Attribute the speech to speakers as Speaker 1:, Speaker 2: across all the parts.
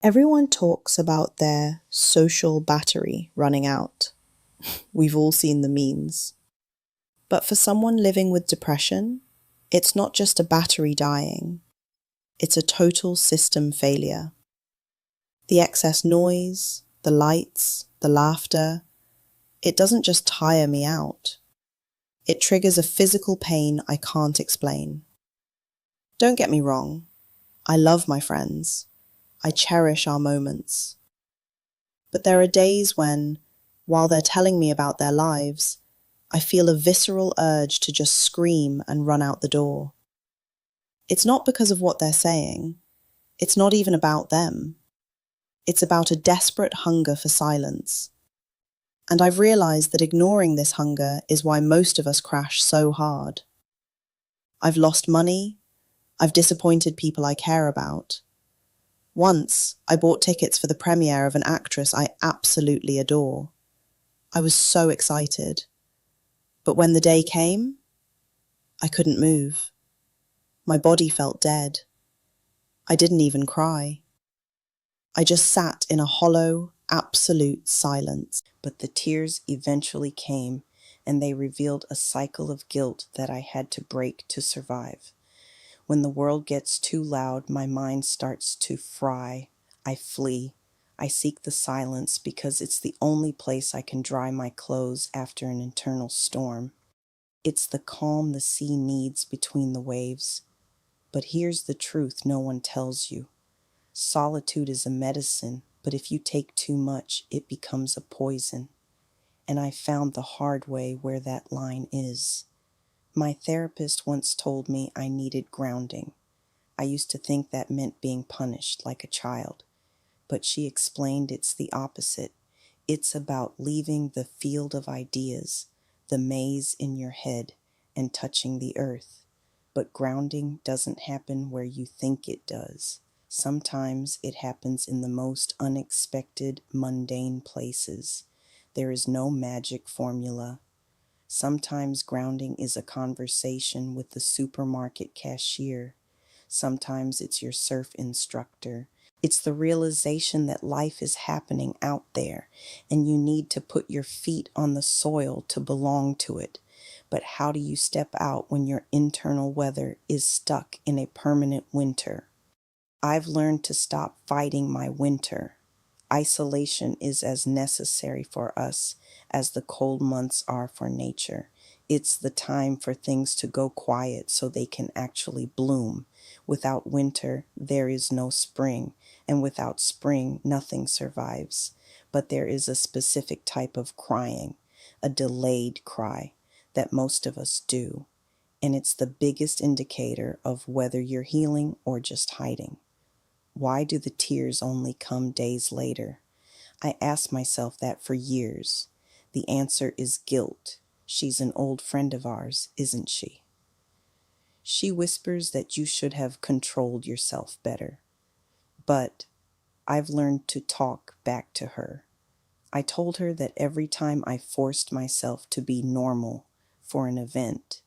Speaker 1: Everyone talks about their social battery running out. We've all seen the memes. But for someone living with depression, it's not just a battery dying, it's a total system failure. The excess noise, the lights, the laughter, it doesn't just tire me out. It triggers a physical pain I can't explain. Don't get me wrong, I love my friends. I cherish our moments. But there are days when, while they're telling me about their lives, I feel a visceral urge to just scream and run out the door. It's not because of what they're saying. It's not even about them. It's about a desperate hunger for silence. And I've realized that ignoring this hunger is why most of us crash so hard. I've lost money. I've disappointed people I care about. Once, I bought tickets for the premiere of an actress I absolutely adore. I was so excited. But when the day came, I couldn't move. My body felt dead. I didn't even cry. I just sat in a hollow, absolute silence. But the tears eventually came, and they revealed a cycle of guilt that I had to break to survive. When the world gets too loud, my mind starts to fry. I flee. I seek the silence because it's the only place I can dry my clothes after an internal storm. It's the calm the sea needs between the waves. But here's the truth no one tells you. Solitude is a medicine, but if you take too much, it becomes a poison. And I found the hard way where that line is. My therapist once told me I needed grounding. I used to think that meant being punished like a child, but she explained it's the opposite. It's about leaving the field of ideas, the maze in your head, and touching the earth. But grounding doesn't happen where you think it does. Sometimes it happens in the most unexpected, mundane places. There is no magic formula. Sometimes grounding is a conversation with the supermarket cashier. Sometimes it's your surf instructor. It's the realization that life is happening out there and you need to put your feet on the soil to belong to it. But how do you step out when your internal weather is stuck in a permanent winter? I've learned to stop fighting my winter. Isolation is as necessary for us as the cold months are for nature. It's the time for things to go quiet so they can actually bloom. Without winter, there is no spring, and without spring, nothing survives. But there is a specific type of crying, a delayed cry, that most of us do. And it's the biggest indicator of whether you're healing or just hiding. Why do the tears only come days later? I asked myself that for years. The answer is guilt. She's an old friend of ours, isn't she? She whispers that you should have controlled yourself better. But I've learned to talk back to her. I told her that every time I forced myself to be normal for an event,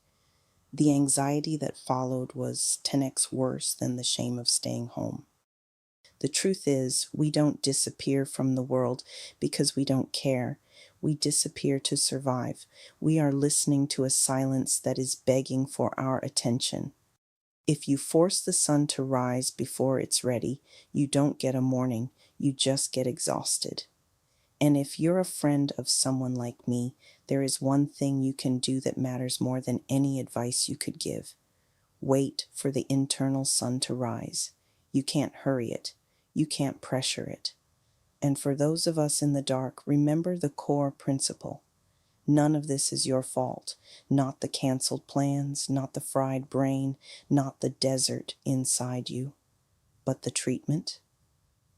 Speaker 1: the anxiety that followed was 10x worse than the shame of staying home. The truth is, we don't disappear from the world because we don't care. We disappear to survive. We are listening to a silence that is begging for our attention. If you force the sun to rise before it's ready, you don't get a morning, you just get exhausted. And if you're a friend of someone like me, there is one thing you can do that matters more than any advice you could give. Wait for the internal sun to rise. You can't hurry it. You can't pressure it. And for those of us in the dark, remember the core principle. None of this is your fault. Not the canceled plans, not the fried brain, not the desert inside you. But the treatment,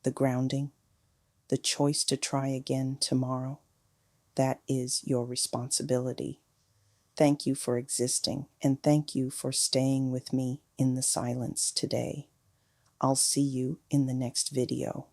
Speaker 1: the grounding, the choice to try again tomorrow. That is your responsibility. Thank you for existing, and thank you for staying with me in the silence today. I'll see you in the next video.